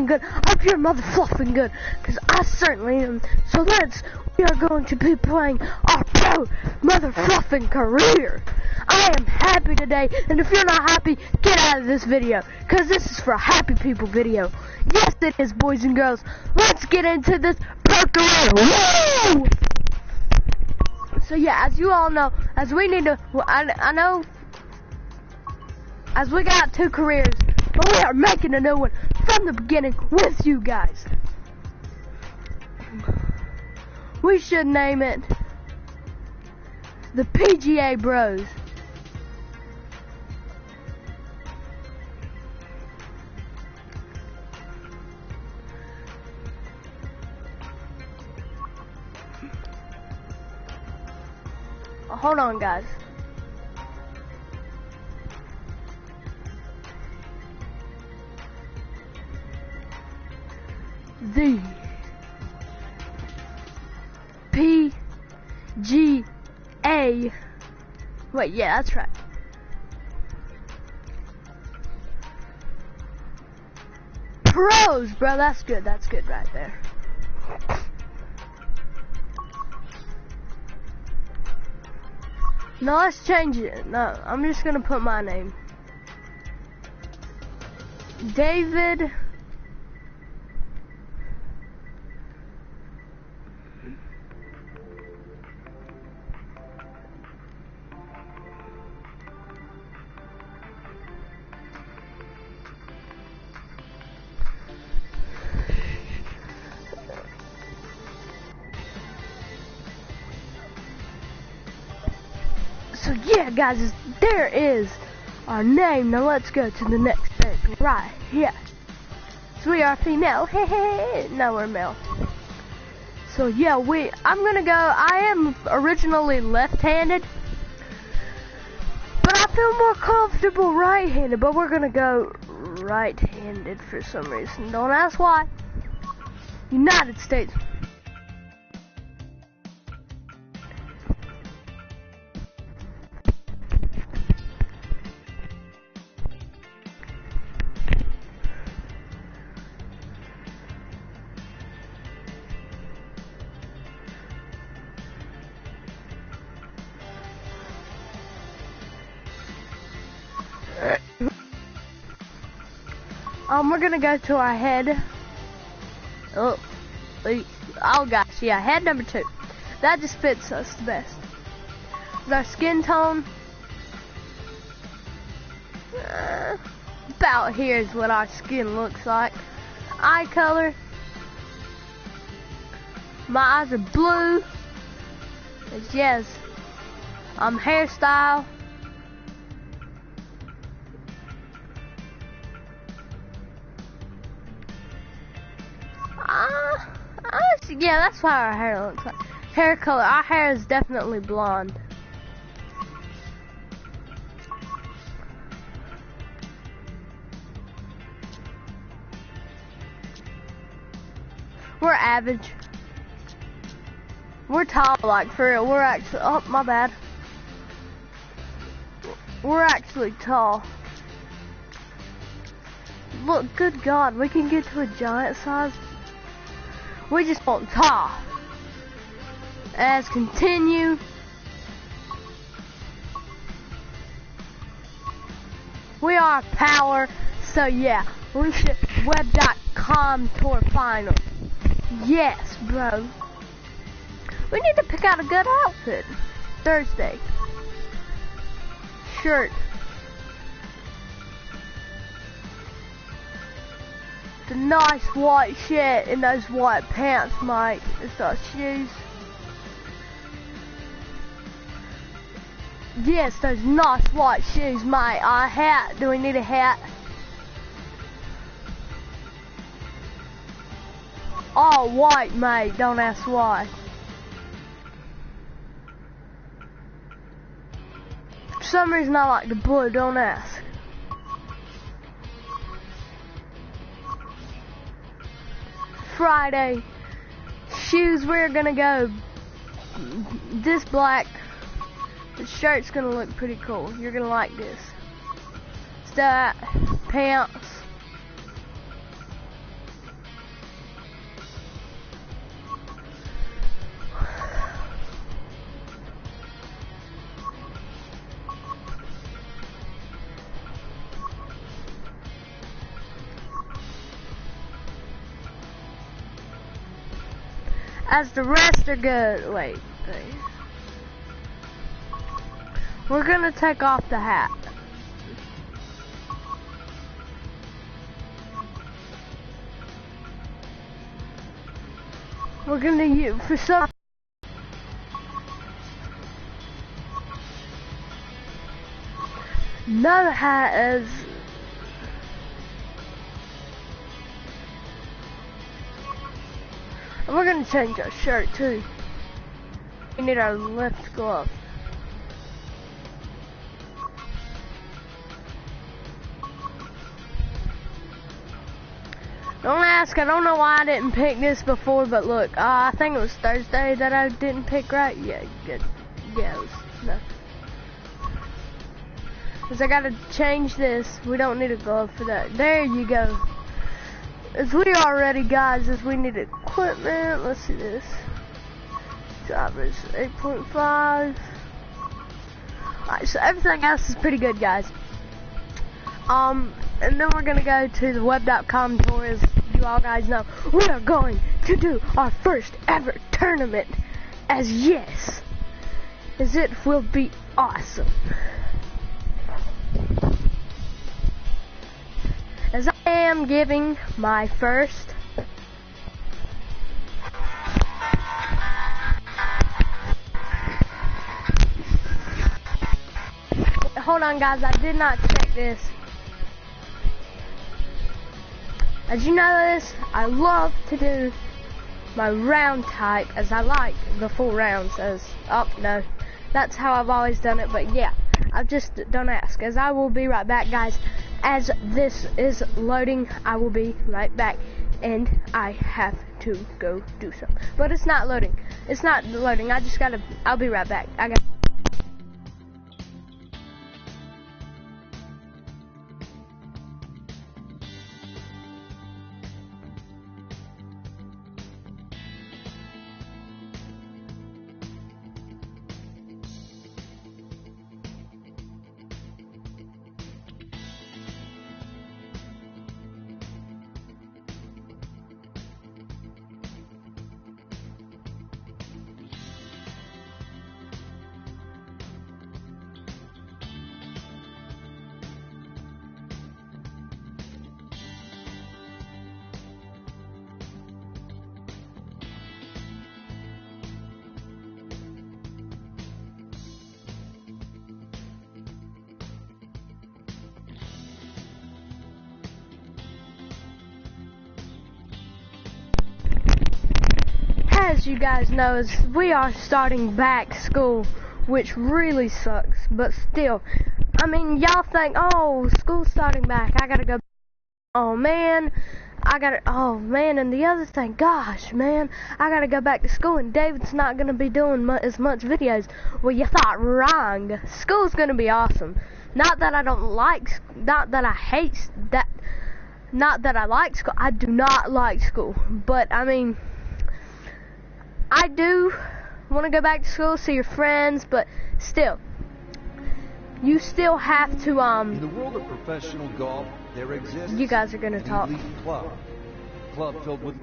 fluffing good. I hope you're mother fluffing good, because I certainly am. So we are going to be playing our pro mother fluffing career. I am happy today, and if you're not happy, get out of this video, because this is for happy people video. Yes, it is, boys and girls. Let's get into this pro career. Woo! So yeah, as you all know, as we need to, I know, as we got 2 careers, but we are making a new one from the beginning with you guys. We should name it the PGA Bros. Hold on, guys. The PGA. Wait, yeah, that's right. Pros, bro. That's good. That's good right there. No, let's change it. No, I'm just gonna put my name. David. So yeah, guys, there is our name. Now let's go to the next thing right here. So we are female. No, we're male. So yeah, I'm gonna go. I am originally left-handed, but I feel more comfortable right-handed. But we're gonna go right-handed for some reason. Don't ask why. United States. We're gonna go to our head. Oh gosh, yeah, head number 2. That just fits us the best. With our skin tone, about here is what our skin looks like. Eye color, my eyes are blue. Yes. Hairstyle. Yeah, that's how our hair looks like. Hair color. Our hair is definitely blonde. We're average. We're tall, like, for real. We're actually, oh, my bad. We're actually tall. Look, good God, we can get to a giant size. We just want tall. As continue. We are power, so yeah, we should web.com tour final. Yes, bro. We need to pick out a good outfit. Thursday. Shirt. The nice white shirt and those white pants, mate. It's our shoes. Yes, those nice white shoes, mate. Our hat. Do we need a hat? All white, mate. Don't ask why. For some reason I like the blue. Don't ask. Friday. Shoes, we're gonna go this black. The shirt's gonna look pretty cool. You're gonna like this. It's that pants. as the rest are good. Wait. We're gonna take off the hat. We're gonna use for some. Another hat is. And we're gonna change our shirt too. We need our left glove. Don't ask, I don't know why I didn't pick this before, but look, I think it was Thursday that I didn't pick right. Yeah, good. Yeah, it was, no. Cause I gotta change this. We don't need a glove for that. There you go. As we are ready, guys, as we need equipment. Let's see this. Drivers 8.5. Alright, so everything else is pretty good, guys. And then we're gonna go to the web.com tour. As you all guys know, we are going to do our first ever tournament. As it will be awesome. As I am giving my first hold on, guys, I did not check this. As you notice, I love to do my round type, as I like the full rounds. As no, that's how I've always done it. But yeah, I've just don't ask. As I will be right back, guys. As this is loading, I will be right back, and I have to go do something. But it's not loading. It's not loading. I'll be right back. As you guys know, as we are starting back school, which really sucks, but still, I mean, y'all think, oh, school's starting back, I gotta go, oh man, and the other thing, gosh, man, I gotta go back to school, and David's not gonna be doing as much videos. Well, you thought wrong. School's gonna be awesome. Not that I like school, I do not like school, but, I mean, I do want to go back to school, see your friends, but still, you still have to, In the world of professional golf, there exists... You guys are going to talk. Club filled with...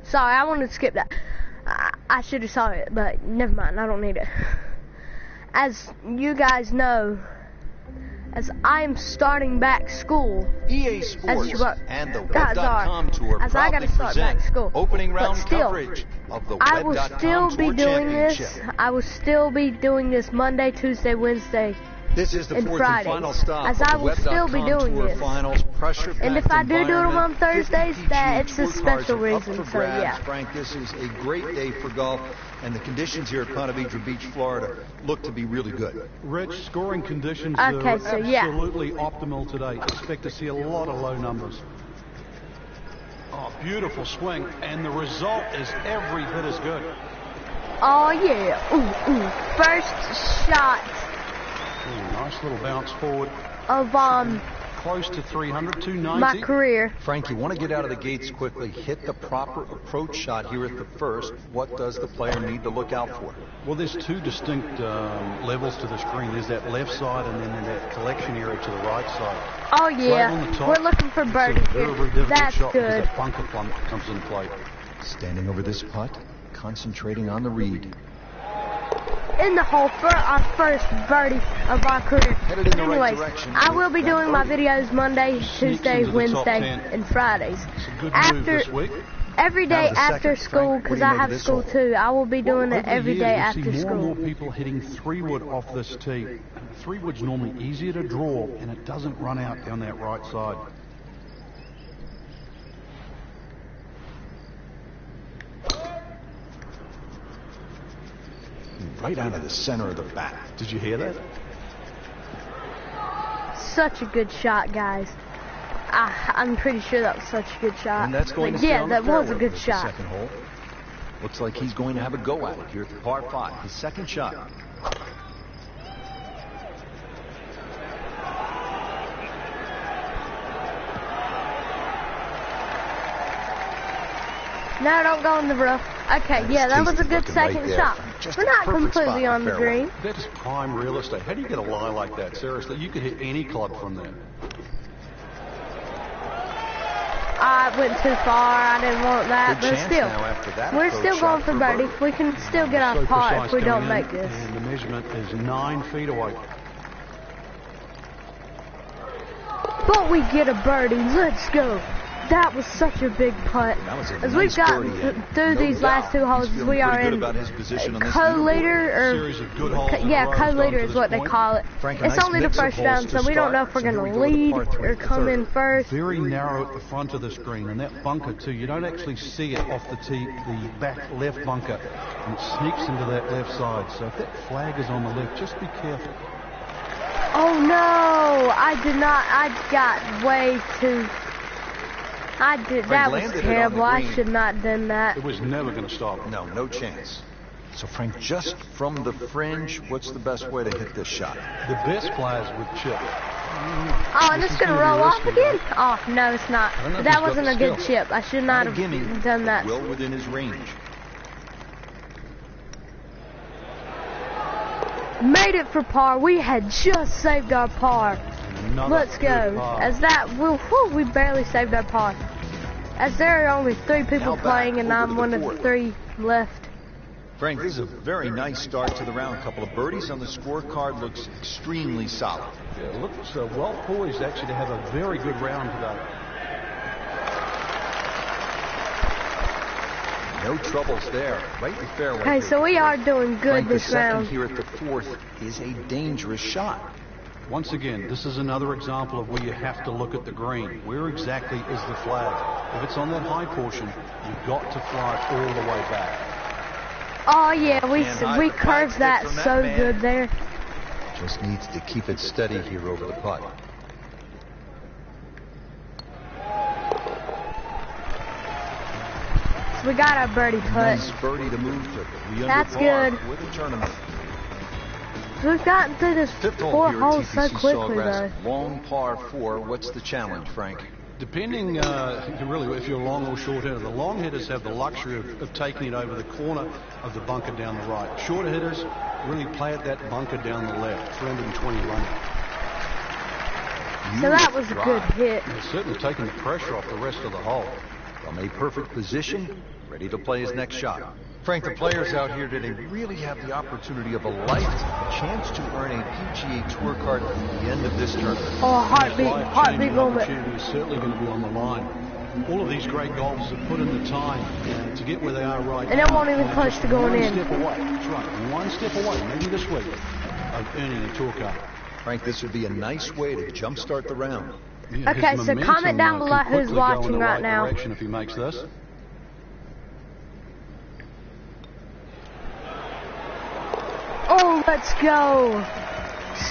Sorry, I wanted to skip that. I should have saw it, but never mind, I don't need it. As you guys know, as I am starting back school, EA Sports and the Web.com Tour as I gotta start back school. Opening round still, coverage of the I will Web.com still be Tour doing this. Championship. I will still be doing this Monday, Tuesday, Wednesday, This is the and fourth Fridays, and final stop as of I the will still be Web.com doing Tour this. Finals. And if I do them on Thursdays, that it's a special reason. reason. For So grabs. yeah. Frank, this is a great day for golf, and the conditions here at Ponte Vedra Beach, Florida, look to be really good. Rich, scoring conditions Okay, are so yeah. absolutely optimal today. Expect to see a lot of low numbers. Oh, beautiful swing, and the result is every bit as good. Oh yeah. Ooh. First shot Ooh, nice little bounce forward. of Close to 300, 290. my career. Frank, you want to get out of the gates quickly, hit the proper approach shot here at the first. What does the player need to look out for? Well, there's two distinct levels to this green. There's that left side and then that collection area to the right side. Oh Right yeah. on the top, We're looking for it's a birdie very, here. very difficult That's shot because good. that bunker plump comes into play. Standing over this putt, concentrating on the read. In the hole for our first birdie of our career. Headed in the right Anyways, direction. I will be doing my videos Monday, Sneaks Tuesday, into the top Wednesday, 10. and Fridays. It's a good move this week. Every day Now the after second. school, Frank, because what do you I make of have this school hole? too. I will be doing Well, it over every the day years, after you see school. more and more people hitting 3-wood off this tee. 3-wood's normally easier to draw, and it doesn't run out down that right side. Right out of the center of the bat. Did you hear that? Such a good shot, guys. I'm pretty sure that was such a good shot. And that's going to But stay yeah, on the that was a fairway good with the shot. second hole. Looks like he's going to have a go at it here at the par 5. His second shot. No, don't go in the rough. Okay, yeah, that was a good Tasty second looking right shot. there. Just We're a not perfect completely spot on in the the fairway. green. That's prime real estate. How do you get a lie like that? Seriously, you could hit any club from there. I went too far. I didn't want that, Good but chance still, now after that we're approach still shot going for birdie. We can still get So our par precise if we don't coming make in, this. And the measurement is 9 feet away. But we get a birdie. Let's go. That was such a big putt. That was a As nice we've gotten birdie, and through no these last doubt 2 holes, he's feeling we are pretty good in about his position on this co-leader, Series of good holes in a yeah, row has gotten co-leader to is this what they point. call it. Frank, a It's nice only the mix of first holes round, to so we don't know if we're start. going So to here we go lead to the par 3, or the come third. in first. Very narrow at the front of this green, and that bunker too, you don't actually see it off the tee, the back left bunker, and it sneaks into that left side. So if that flag is on the left, just be careful. Oh no, I did not. I got way too. I did. That was landed it on the terrible. I green. should not done that. It was never going to stop him. No, no chance. So Frank, just from the fringe, what's the best way to hit this shot? The best players would chip. Oh, and This it's is gonna gonna be roll off risky, again. Oh no, it's not. I don't know if That he's got wasn't the a good skill. chip. I should not have gimme, done that. well within his range. Made it for par. We had just saved our par. Another Let's go. good par. As that, we barely saved our par. As there are only 3 people Now back playing, and over I'm to the one of fourth. 3 left. Frank, this is a very nice start to the round. A couple of birdies on the scorecard, looks extremely solid. Yeah, it looks well poised actually to have a very good round today. No troubles there. Right in the fairway. Okay, here. so we are doing good Frank, this the second round. here at the 4th is a dangerous shot. Once again, this is another example of where you have to look at the green. Where exactly is the flag? If it's on that high portion, you've got to fly it all the way back. Oh yeah, we And hide we the flag curved stick that from that so man. good there. Just needs to keep it steady here over the putt. So we got our birdie putt. Nice birdie to move to 3 under That's par good. for the tournament. So we've gotten through this 5th hole 4 here at holes so TPC quickly Sawgrass. though. Long par 4. What's the challenge, Frank? Depending, really, if you're long or short hitter, the long hitters have the luxury of taking it over the corner of the bunker down the right. Shorter hitters really play at that bunker down the left, 320 running. So that was a good hit. It's certainly taking the pressure off the rest of the hole. From a perfect position, ready to play his next shot. Frank, the players out here today really have the opportunity of a lifetime, a chance to earn a PGA Tour card at the end of this tournament. Oh, heartbeat Life-changing moment. opportunity is certainly going to be on the line. All of these great golfers have put in the time to get where they are right And now. it won't even close Just to going one in. step away. That's right. One step away, maybe this week, of earning a tour card. Frank, this would be a nice way to jumpstart the round. Yeah, his Okay, so momentum, comment down below can who's quickly go in watching the right now. direction if he makes this. Oh, let's go.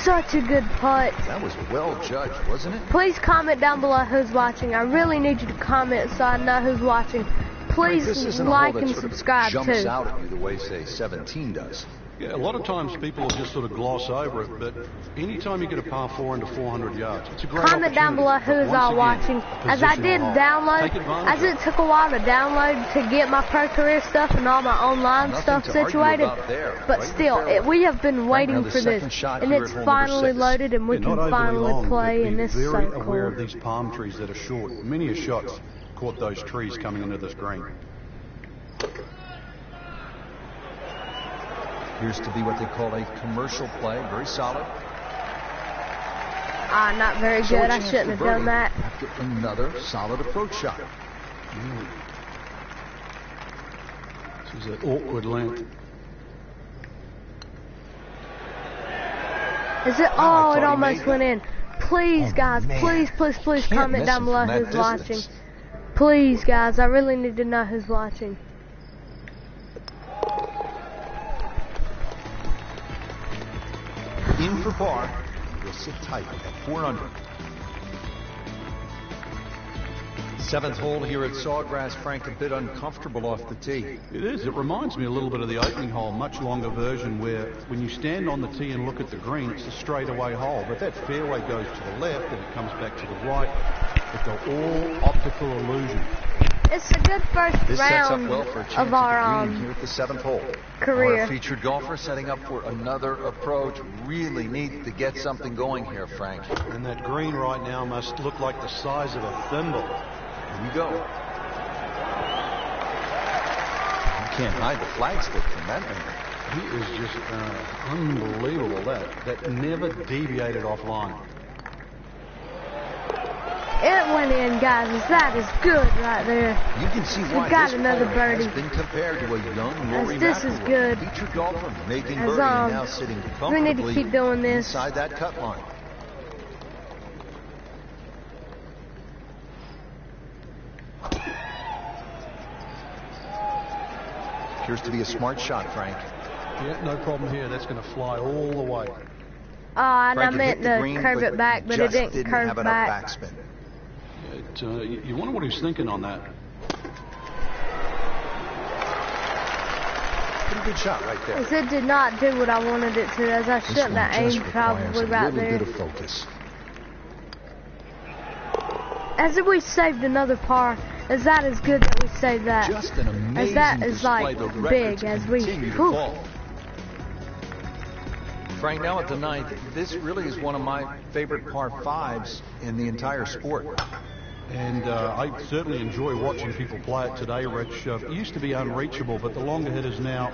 Such a good putt. That was well judged, wasn't it? Please comment down below who's watching. I really need you to comment so I know who's watching. Frank, this Please isn't a like hole that and sort of subscribe jumps too. out at you the way, say, 17 does. Yeah, a lot of times people will just sort of gloss over it, but anytime you get a par 4 into 400 yards, it's a great Comment down below opportunity. who's But all once again, watching. As I positional did hole. download, Take advantage as of it took a while to download to get my pro career stuff and all my online Nothing stuff to argue situated. about there. But Right in still, the fairway. we have been waiting now the for this. second shot And here it's at hole number finally 6. loaded and we Yeah, can not overly finally long, play but and be this is very so aware of cool. these palm trees that are short. Many a shot's caught those trees coming into this green. Appears to be what they call a commercial play. Very solid. Not very good. I shouldn't have done that. After another solid approach shot. This is an awkward length. Is it? Oh, it almost went in. Please, guys, please comment down below who's watching. Please, guys, I really need to know who's watching. In for par. Will sit tight at 4 under. 7th hole here at Sawgrass. Frank, a bit uncomfortable off the tee. It is. It reminds me a little bit of the opening hole, much longer version, where when you stand on the tee and look at the green, it's a straightaway hole. But that fairway goes to the left and it comes back to the right. It's all optical illusion. It's a good first round of our here at the 7th hole. Career. Our featured golfer setting up for another approach. Really needs to get something going here, Frank. And that green right now must look like the size of a thimble. Here we go. You can't hide the flag stick from that man. He is just unbelievable. That never deviated offline. It went in, guys. That is good right there. You can see why got this another player birdie. has been compared to a young Rory This is McIlroy. good. Featured golfer making birdie and now sitting we need to comfortably keep doing this. inside that cut line. Appears to be a smart shot, Frank. Yeah, no problem here. That's going to fly all the way. And I Frank, meant to curve it back, but it didn't curve have back. Enough backspin. You wonder what he's thinking on that. Pretty good shot right there. It did not do what I wanted it to, as I shouldn't have aimed probably right there. Bit of focus. As if we saved another par, as that is good that we saved that. Just an amazing as that is display. like The big records as we. continue to fall. Frank, now at the 9th, this really is one of my favorite par 5s in the entire sport. And I certainly enjoy watching people play it today, Rich. It used to be unreachable, but the longer hitters now,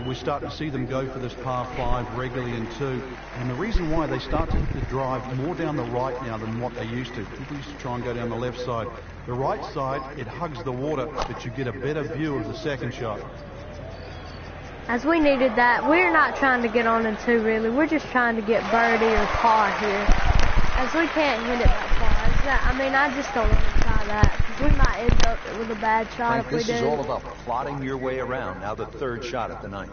we're starting to see them go for this par 5 regularly in 2. And the reason why they start to drive more down the right now than what they used to. People used to try and go down the left side. The right side, it hugs the water, but you get a better view of the second shot. As we needed that, we're not trying to get on in 2 really. We're just trying to get birdie or par here. As we can't hit it that far. I mean, I just don't want to try that. Because we might end up with a bad shot Frank, if we do. this is all about plotting your way around. Now the 3rd shot at the 9th.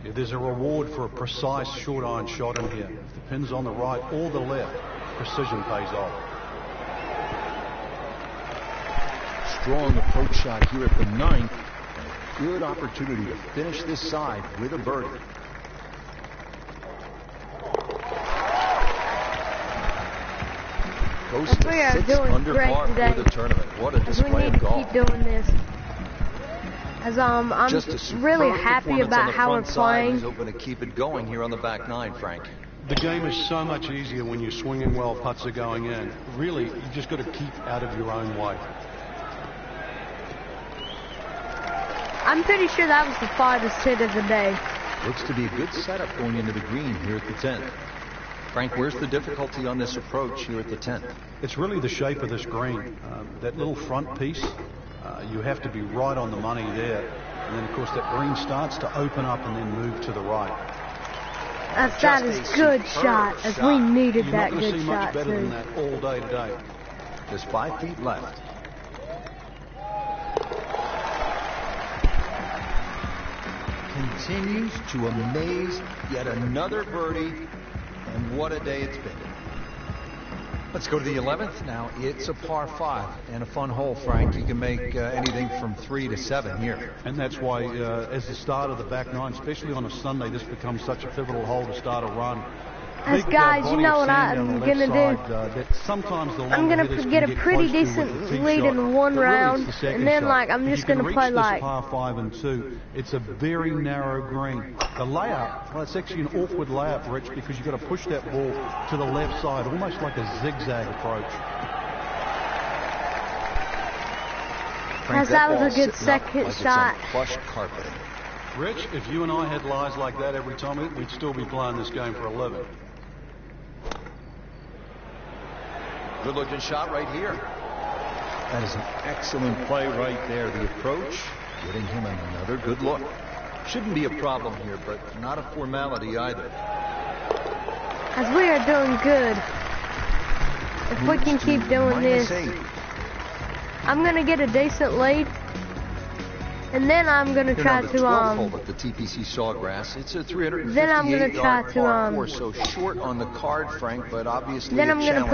Yeah, there's a reward for a precise short iron shot in here. If the pin's on the right or the left, precision pays off. Strong approach shot here at the 9th. And a good opportunity to finish this side with a birdie. Goes to We are 6 doing under great par today. for the tournament. What a As we display need of to golf. keep doing this. As I'm really happy about how we're playing. He's hoping to keep it going here on the back 9, Frank. The game is so much easier when you're swinging well, putts are going in. Really, you just got to keep out of your own way. I'm pretty sure that was the farthest hit of the day. Looks to be a good setup going into the green here at the 10th. Frank, where's the difficulty on this approach here at the 10th? It's really the shape of this green. That little front piece, you have to be right on the money there. And then, of course, that green starts to open up and then move to the right. That is good shot, as we needed that good You're not going to see much shot better too. than that all day today. Just 5 feet left. Continues to amaze. Yet another birdie. And what a day it's been. Let's go to the 11th. Now it's a par 5 and a fun hole, Frank. You can make anything from 3 to 7 here. And that's why, as the start of the back 9, especially on a Sunday, this becomes such a pivotal hole to start a run. As guys, you know what I'm gonna do? I'm gonna get a pretty decent lead in one round, and then I'm just gonna play par 5 and 2. It's a very narrow green. The layup, well, it's actually an awkward layup, Rich, because you've got to push that ball to the left side, almost like a zigzag approach. Frank, that was a ball's good sitting up second like shot. it's on plush carpeting. Rich, if you and I had lies like that every time, we'd still be playing this game for 11. Good looking shot right here. That is an excellent play right there. The approach, getting him another good look. Shouldn't be a problem here, but not a formality either. As we are doing good. If we can keep doing this, I'm gonna get a decent lead, and then I'm gonna try to the TPC Sawgrass. It's a 358 then I'm gonna try to par 4, so short on the card, Frank, but obviously then I'm gonna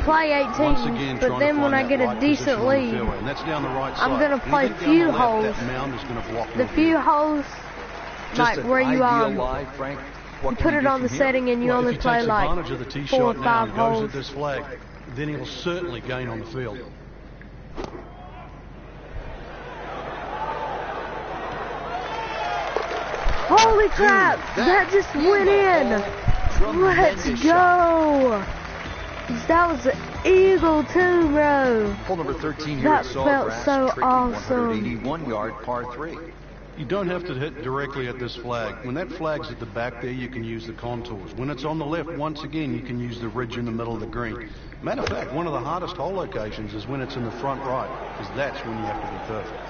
play 18, but then when I get a decent lead, I'm gonna play few holes. The few holes, like where you you put it on the setting and you only play like 4 or 5 holes. This flag, then he'll certainly gain on the field. Holy crap! That just went in! Let's go! That was an eagle too, bro! Hole number 13 here that at felt Sawgrass, so tricky, awesome. 181-yard par 3. You don't have to hit directly at this flag. When that flag's at the back there, you can use the contours. When it's on the left, once again, you can use the ridge in the middle of the green. Matter of fact, one of the hardest hole locations is when it's in the front right, because that's when you have to be perfect.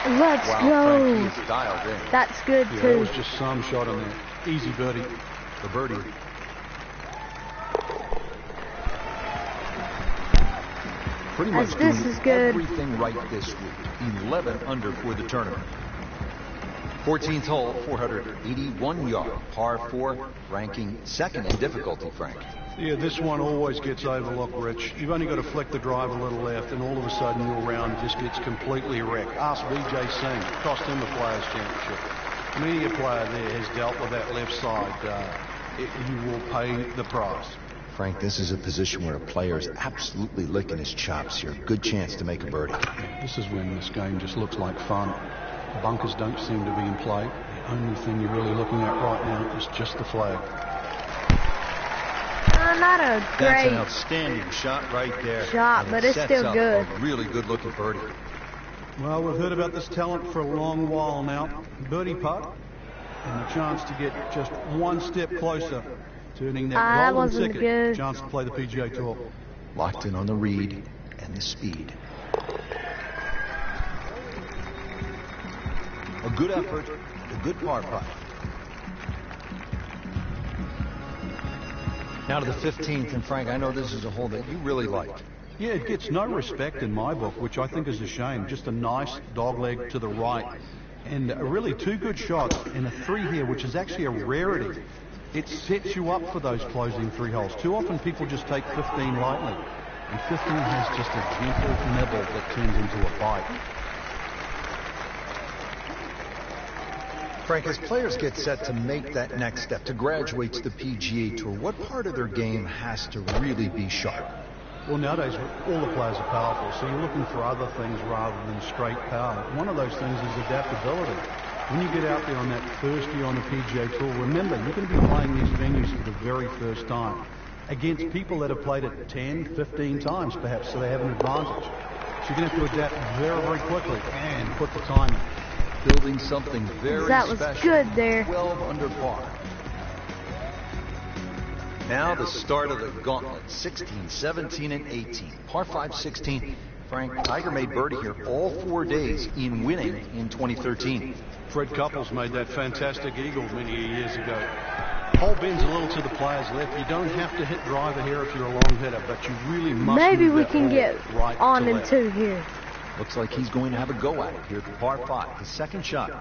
Let's go. Frank, he's dialed in. That's good Yeah, too. that was just some shot on there. Easy birdie. The birdie. Pretty much this doing is good. everything right this week. 11 under for the tournament. 14th hole, 481-yard par 4, ranking second in difficulty, Frank. Yeah, this one always gets overlooked, Rich. You've only got to flick the drive a little left, and all of a sudden your round just gets completely wrecked. Ask Vijay Singh. It cost him the Players' Championship. Many a player there has dealt with that left side. You will pay the price. Frank, this is a position where a player is absolutely licking his chops here. Good chance to make a birdie. This is when this game just looks like fun. Bunkers don't seem to be in play. The only thing you're really looking at right now is just the flag. Not a That's great an outstanding shot right there. shot, And but it it's sets still up good. a really good-looking birdie. Well, we've heard about this talent for a long while now. Birdie putt, and a chance to get just one step closer to earning that golden wasn't ticket. good. Chance to play the PGA Tour. Locked in on the read and the speed. A good effort, a good par putt. Now to the 15th, and Frank, I know this is a hole that you really like. Yeah, it gets no respect in my book, which I think is a shame. Just a nice dogleg to the right. And really 2 good shots and a 3 here, which is actually a rarity. It sets you up for those closing 3 holes. Too often people just take 15 lightly. And 15 has just a gentle nibble that turns into a bite. Frank, as players get set to make that next step, to graduate to the PGA Tour, what part of their game has to really be sharp? Well, nowadays, all the players are powerful, so you're looking for other things rather than straight power. One of those things is adaptability. When you get out there on that first year on the PGA Tour, remember, you're going to be playing these venues for the very first time against people that have played it 10, 15 times, perhaps, so they have an advantage. So you're going to have to adapt very, very quickly and put the time in. Building something very That was special. good there. 12 under par. Now the start of the gauntlet. 16, 17, and 18. Par 5, 16. Frank, Tiger made birdie here all 4 days in winning in 2013. Fred Couples made that fantastic eagle many years ago. Hole bends a little to the player's left. You don't have to hit driver here if you're a long hitter, but you really must. Maybe move we that can ball get right on to in left. 2 here. Looks like he's going to have a go at it here at par 5. His second shot.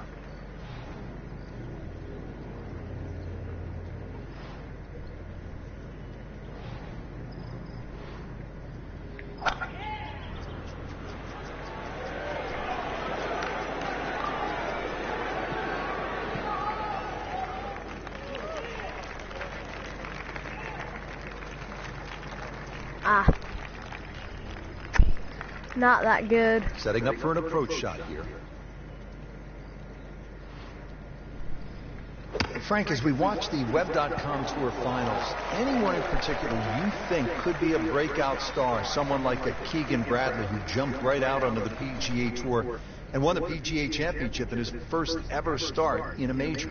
Not that good. Setting up for an approach shot here. Frank, as we watch the Web.com Tour Finals, anyone in particular you think could be a breakout star? Someone like a Keegan Bradley who jumped right out onto the PGA Tour and won the PGA Championship in his first ever start in a major.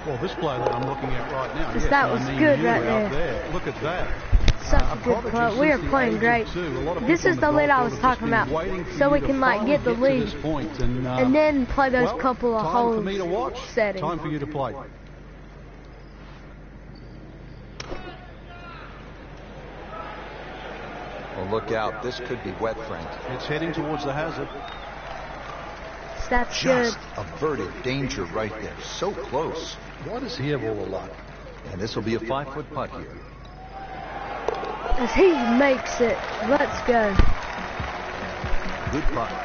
Well, this player that I'm looking at right now, yes, that was good right there. Look at that. Such a good play. We are playing great. This is the lead I was talking about, so we can like get the lead and then play those couple of holes. Time for me to watch. Settings. Time for you to play. Well, look out. This could be wet, Frank. It's heading towards the hazard. That's good. Just averted danger right there. So close. Why does he have all the luck? And this will be a 5-foot putt here. As he makes it. Let's go. Good putt.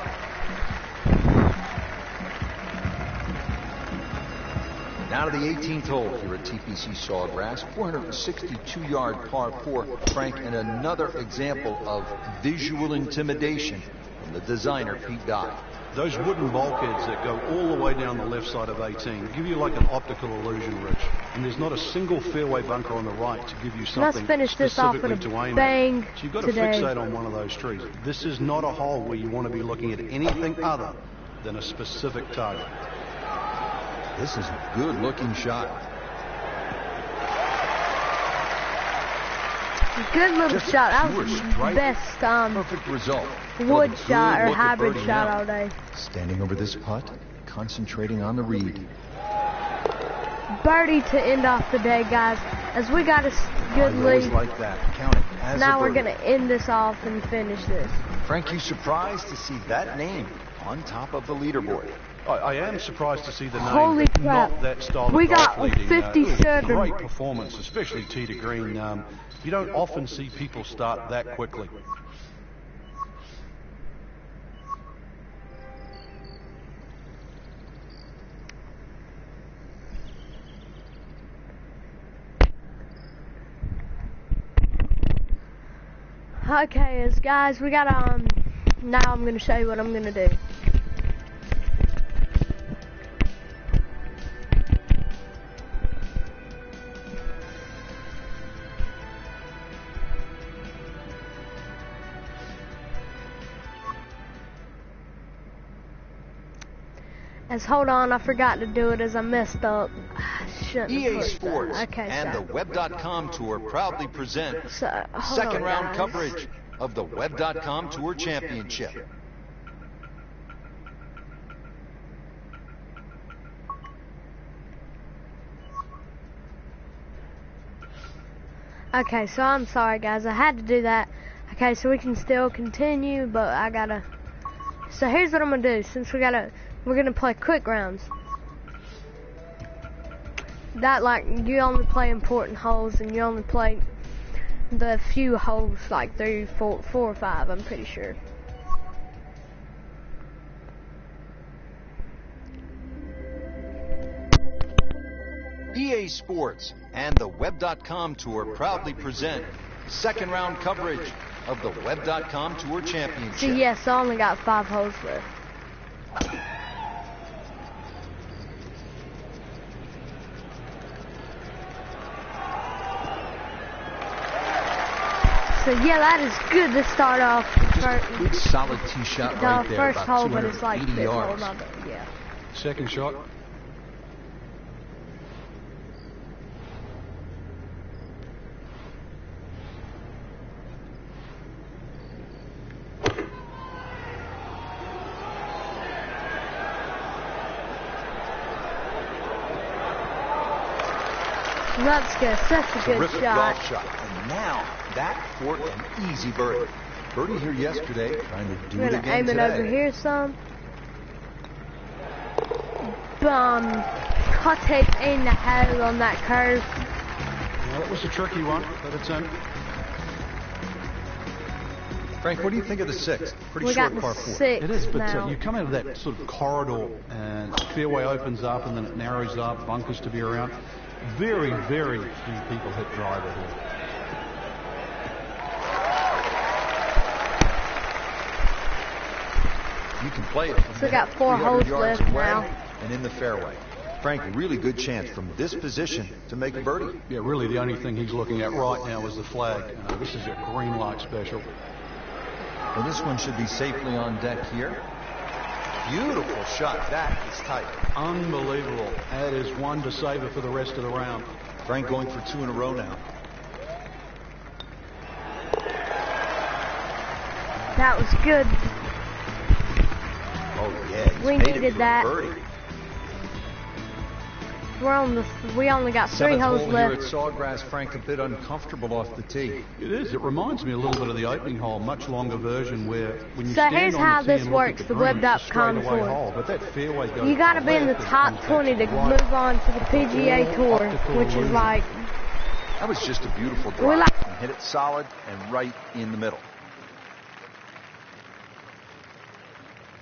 Now to the 18th hole here at TPC Sawgrass. 462-yard par 4, Frank, and another example of visual intimidation from the designer, Pete Dye. Those wooden bulkheads that go all the way down the left side of 18 give you like an optical illusion, Rich. And there's not a single fairway bunker on the right to give you something Let's finish this off with specifically a to aim bang at. So you've got today. to fixate on one of those trees. This is not a hole where you want to be looking at anything other than a specific target. This is a good-looking shot. Good little Just shot. That pure was the strike. best Perfect result. wood What a shot good or look at hybrid birdie shot now. all day. Standing over this putt, concentrating on the reed. Birdie to end off the day, guys. As we got a good I always lead. like that. Count it as Now a we're birdie. going to end this off and finish this. Frank, you surprised to see that name on top of the leaderboard? I am surprised to see the name. Holy but crap. Not that style of We golf got leading. 57. Great performance, especially tee to green. You don't often see people start that quickly. Okay, as guys, we got now I'm going to show you what I'm going to do. As hold on, I forgot to do it as I messed up. Shouldn't have EA pushed Sports that. Okay, and sorry. the Web.com Tour proudly present So, hold second on, round guys. coverage of the Web.com Tour Championship. Okay, so I'm sorry guys, I had to do that. Okay, so we can still continue, but I gotta. So here's what I'm gonna do. Since we're gonna play quick rounds. That like you only play important holes, and you only play the few holes like 3, 4, 4 or 5. I'm pretty sure. EA Sports and the Web.com Tour proudly present second round coverage of the Web.com Tour Championship. See, yes, I only got 5 holes left. So yeah, that is good to start off. Good solid tee shot The right there. first about hole, but it's like 280 fifth hole, yards. not the, yeah. Second shot. Let's go. Such a good Terrific shot. golf shot. And now that for an easy birdie. Birdie here yesterday, trying to do We're it gonna again aim it today. over here some. Cut it in the hole on that curve. Well, that was a tricky one, but it's in. Frank, what do you think of the sixth? Pretty We short got par the 4. 6 It is, but now. you come out of that sort of corridor and fairway opens up and then it narrows up, bunkers to be around. Very, very few people hit driver here. You can play it from So we got there, 4 300 holes yards left away now. and in the fairway. Frank, really good chance from this position to make a birdie. Yeah, really the only thing he's looking at right now is the flag. This is a green light special. Well, this one should be safely on deck here. Beautiful shot. That is tight. Unbelievable. That is one to savor for the rest of the round. Frank going for 2 in a row now. That was good. Oh, yeah. He's We made it needed for a that. birdie. We only got 3 Seventh holes hole here left. at Sawgrass. Frank a bit uncomfortable off the tee. It is. It reminds me a little bit of the opening hole, much longer version where when you So stand here's on how the tee this and look at works, the the green, it's a web.com straightaway tour. hole, but that fairway goes You got to to be in the left, top it comes 20 to back right. move on to the PGA Tour, which is like, That was just a beautiful We drive. like- He hit it solid and right in the middle.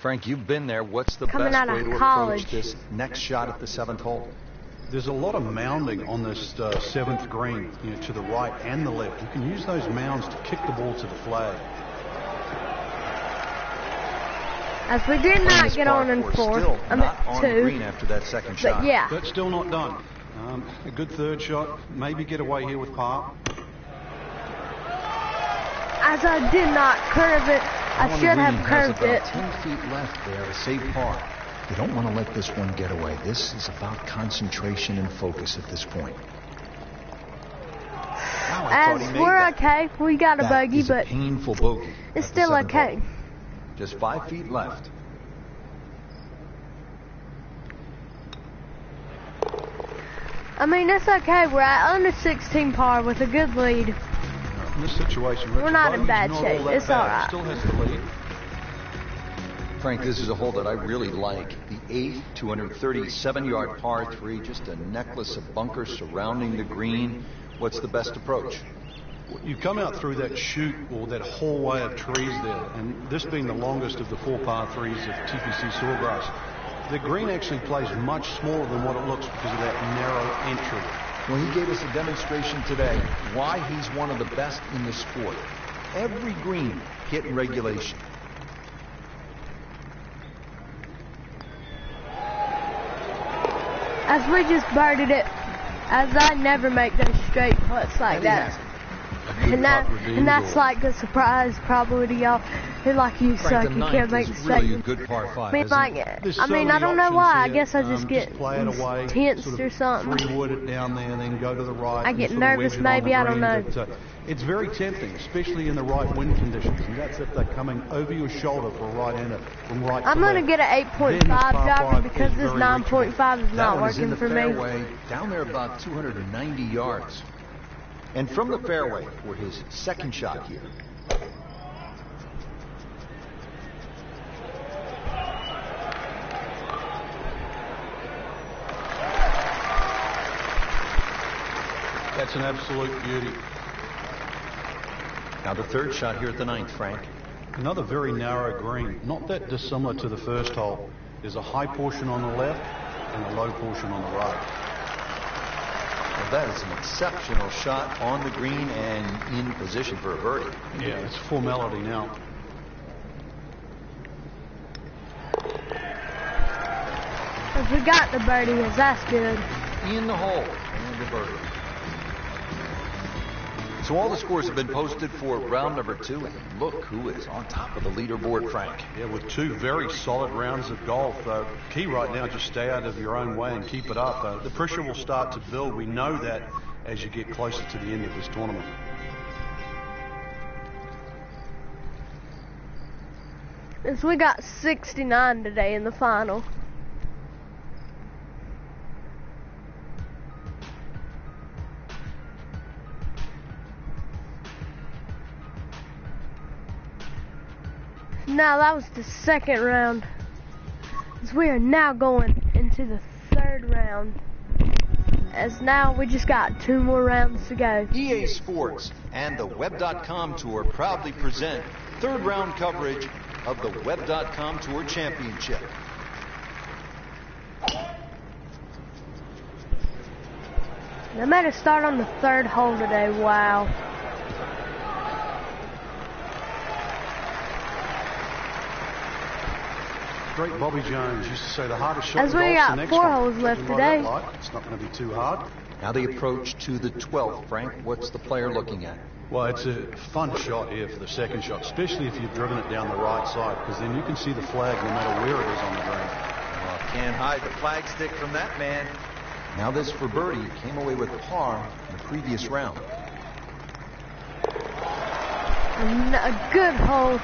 Frank, you've been there. What's the Coming best out of way to college. approach this next shot at the 7th hole? There's a lot of mounding on this 7th green, to the right and the left. You can use those mounds to kick the ball to the flag. as we did Playing not this get par on in four, 4th, still I not on the mean green 2, after that second shot. but yeah. But still not done. A good third shot. Maybe get away here with par. As I did not curve it, I On the should have green, has curved about it. 10 feet left there to save par. You don't want to let this one get away. This is about concentration and focus at this point. Wow, I thought he As made we're that. okay, we got a That bogey, is a but painful bogey. it's at the still 7th okay. hole. Just 5 feet left. I mean, it's okay. We're at under 16 par with a good lead. In this situation, We're not in Bogey's bad not shape. all that It's bad. all right. Still has the lead. Frank, this is a hole that I really like. The 8th, 237-yard par 3, just a necklace of bunkers surrounding the green. What's the best approach? You come out through that chute or that hallway of trees there, and this being the longest of the 4 par 3s of TPC Sawgrass, the green actually plays much smaller than what it looks because of that narrow entry. Well, he gave us a demonstration today why he's one of the best in the sport. Every green hit in regulation. As we just birdied it, as I never make those straight putts like that. And that's like a surprise probably to y'all. They're like, you Frank, suck, the you can't 9th make is the really a statement. good par 5, I mean, isn't like, it? There's I so mean, many I don't know options why. I here. guess I just get play it away, tensed sort of or something. 3-wood it down there, and then go to the right. I and get sort of nervous wedge it on maybe, the I don't green, know. but, it's very tempting, especially in the right wind conditions, and that's if they're coming over your shoulder for a right-hander from right I'm to going to left. get an Then this 8.5 par driver five because is this very 9.5 is That not one is in working the for me. fairway, down there about 290 yards. And from the fairway for his second shot here. That's an absolute beauty. Now the third shot here at the 9th, Frank. Another very narrow green, not that dissimilar to the first hole. There's a high portion on the left and a low portion on the right. Well, that is an exceptional shot on the green and in position for a birdie. Yeah, it's formality now. If we got the birdie, that's good. In the hole and a birdie. So all the scores have been posted for round number 2, and look who is on top of the leaderboard, Frank. Yeah, with 2 very solid rounds of golf. Key right now, just stay out of your own way and keep it up. The pressure will start to build. We know that as you get closer to the end of this tournament. As we got 69 today in the final. Now that was the second round. As we are now going into the third round. As now we just got 2 more rounds to go. EA Sports and the Web.com Tour proudly present third round coverage of the Web.com Tour Championship. They made us start on the 3rd hole today. Wow. great Bobby Jones used to say the hardest shot As in we golf's got the next 4 one. holes left Judging by that today. light, it's not going to be too hard. Now the approach to the 12th, Frank. What's the player looking at? Well, it's a fun shot here for the second shot, especially if you've driven it down the right side, because then you can see the flag no matter where it is on the green. Well, can't hide the flag stick from that man. Now this for birdie. Came away with par in the previous round. A good hole.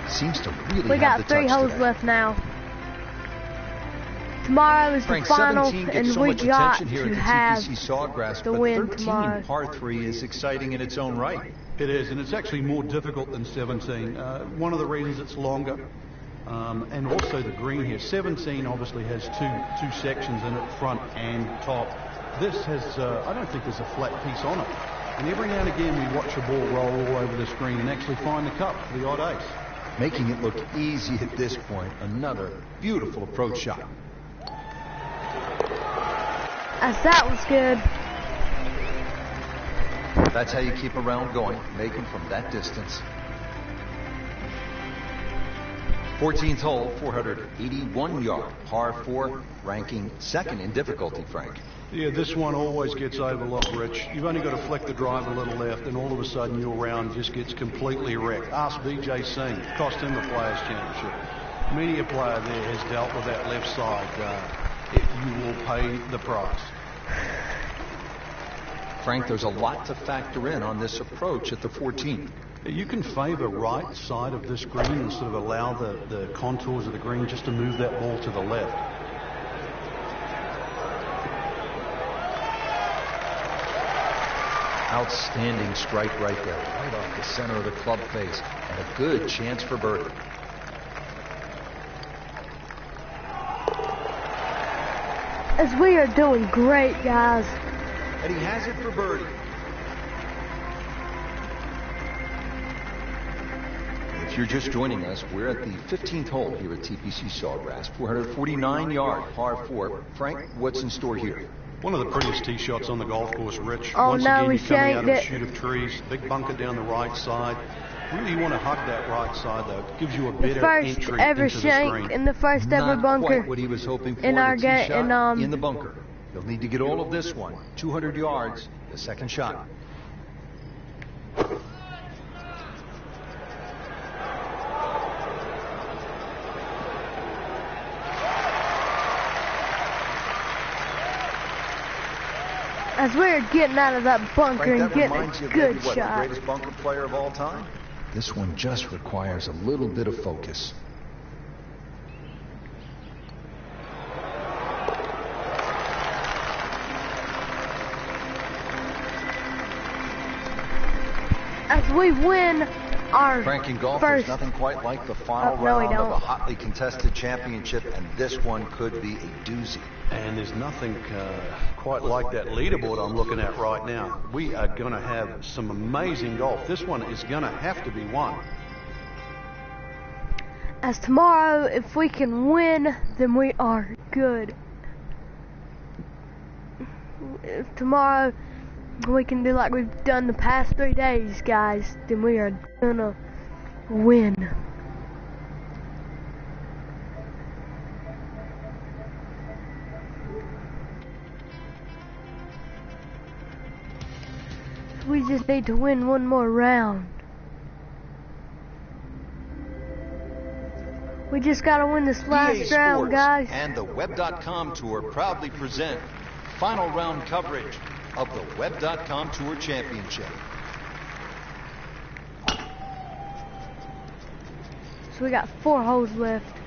Seems to really We have got the 3 touch holes today. left now. Tomorrow is the Frank, final, 17 gets and so we much got attention here to at the have TPC Sawgrass, the but win 13 tomorrow. par 3 is exciting in its own right. It is, and it's actually more difficult than 17. One of the reasons it's longer, and also the green here. 17 obviously has two sections in it, front and top. This has, I don't think there's a flat piece on it. And every now and again we watch a ball roll all over the screen and actually find the cup for the odd ace. Making it look easy at this point. Another beautiful approach shot. As that was good. That's how you keep a round going, making from that distance. 14th hole, 481 yard, par 4, ranking second in difficulty, Frank. Yeah, this one always gets overlooked, Rich. You've only got to flick the drive a little left, and all of a sudden your round just gets completely wrecked. Ask Vijay Singh. Cost him the Players' Championship. Many a player there has dealt with that left side. You will pay the price. Frank, there's a lot to factor in on this approach at the 14th. You can favor right side of this green and sort of allow the contours of the green just to move that ball to the left. Outstanding strike right there, right off the center of the club face, and a good chance for birdie. As we are doing great, guys. And he has it for birdie. If you're just joining us, we're at the 15th hole here at TPC Sawgrass, 449 yard, par 4. Frank, what's in store here? One of the prettiest tee shots on the golf course, Rich. Oh, Once no, again, we you're coming out of a shanked it. chute of trees, big bunker down the right side. Really want to hug that right side, though. It gives you a The better first entry ever into the shank screen. in the first ever Not bunker. quite what he was hoping for in our the tee game, shot in the bunker. He'll need to get all of this one. 200 yards, the second shot. As we're getting out of that bunker Frank, and that getting reminds you a of maybe good what, the shot. greatest bunker player of all time? This one just requires a little bit of focus. As we win our Frank, in golf, first. there's nothing quite like the final No, we round of don't. a hotly contested championship, and this one could be a doozy. And there's nothing quite like that leaderboard I'm looking at right now. We are going to have some amazing golf. This one is going to have to be won. As tomorrow, if we can win, then we are good. If tomorrow we can do like we've done the past 3 days, guys, then we are gonna win. We just need to win one more round. We just gotta win this last EA round, Sports guys. and the Web.com Tour proudly present final round coverage of the Web.com Tour Championship. So we got 4 holes left.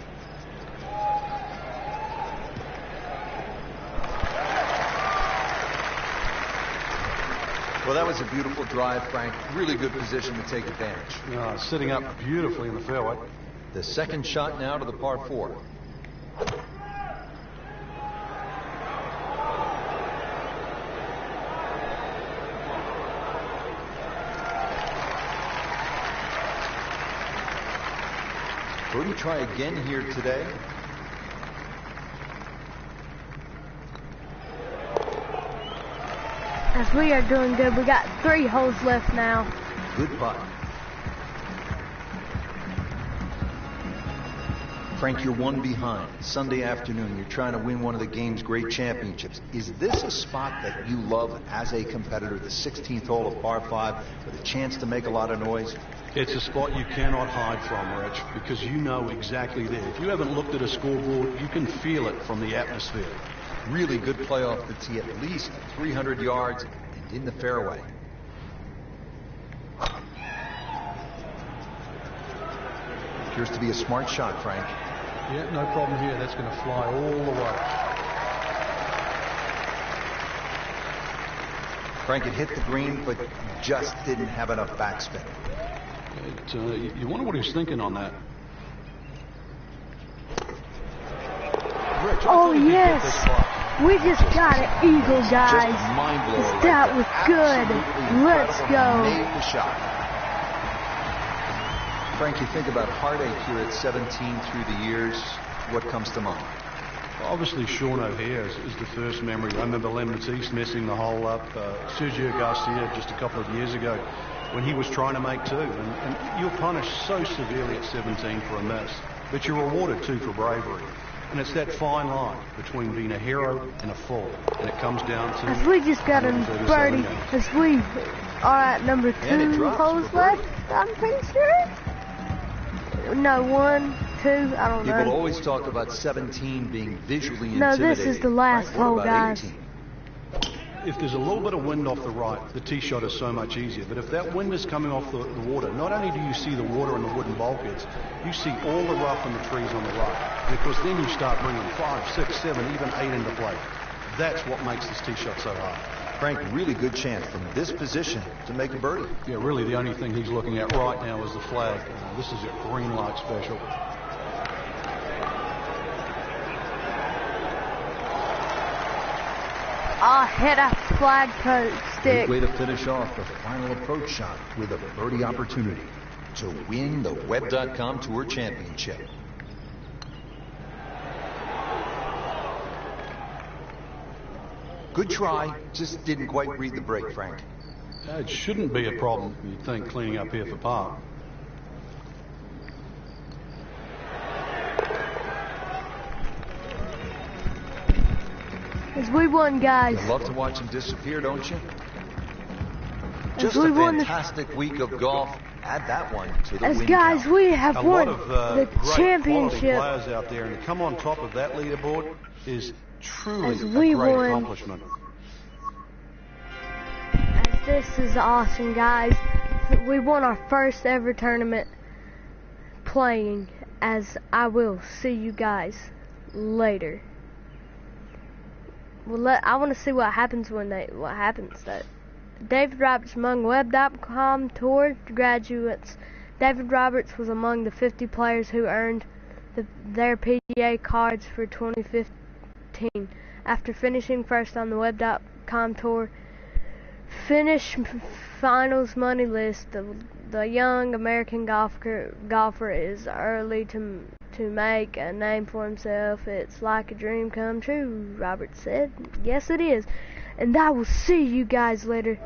Well, that was a beautiful drive, Frank. Really good position to take advantage. Sitting up beautifully in the fairway. The second shot now to the par 4. Birdie try again here today. As we are doing good, we got 3 holes left now. Good putt. Frank, you're one behind. Sunday afternoon, you're trying to win one of the game's great championships. Is this a spot that you love as a competitor, the 16th hole of par 5, with a chance to make a lot of noise? It's a spot you cannot hide from, Rich, because you know exactly there. If you haven't looked at a scoreboard, you can feel it from the atmosphere. Really good play off the tee, at least 300 yards and in the fairway. Appears to be a smart shot, Frank. Yeah, no problem here. That's going to fly all the way. Frank, it hit the green, but just didn't have enough backspin. You wonder what he's thinking on that. Rich, oh, yes. We just got an eagle, guys. That was good. Let's go. Made the shot. Frank, you think about heartache here at 17 through the years. What comes to mind? Obviously, Sean O'Hare is the first memory. I remember Len Matisse messing the hole up. Sergio Garcia just a couple of years ago when he was trying to make two. And you're punished so severely at 17 for a miss, but you're rewarded too for bravery. And it's that fine line between being a hero and a fool. And it comes down to... As we just got a birdie, as we are at number 2 holes left, I'm pretty sure. No, 1, 2, I don't know. People always talk about 17 being visually intimidating. No, this is the last hole, guys. 18? If there's a little bit of wind off the right, the tee shot is so much easier. But if that wind is coming off the water, not only do you see the water and the wooden bulkheads, you see all the rough and the trees on the right. Because then you start bringing 5, 6, 7, even 8 into play. That's what makes this tee shot so hard. Frank, really good chance from this position to make a birdie. Yeah, really the only thing he's looking at right now is the flag. This is a green light special. I'll hit a flag post stick. Great way to finish off the final approach shot with a birdie opportunity to win the Web.com Tour Championship. Good try, just didn't quite read the break, Frank. It shouldn't be a problem, you'd think, cleaning up here for par. As we won, guys. You love to watch him disappear, don't you? As Just we a won fantastic week of golf. Add that one to the As win guys, count. we have won of the great championship. players out there, and to come on top of that leaderboard is truly As a we great won. accomplishment. As this is awesome, guys. We won our first ever tournament playing. As I will see you guys later. Well, I want to see what happens though. David Roberts among Web.com Tour graduates. David Roberts was among the 50 players who earned their PGA cards for 2015. After finishing first on the Web.com Tour Finish Finals money list, the young American golfer is early to make a name for himself. It's like a dream come true, Roberts said. Yes, it is. And I will see you guys later.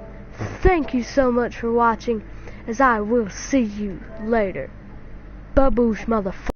Thank you so much for watching, as I will see you later. Baboosh, motherfucker.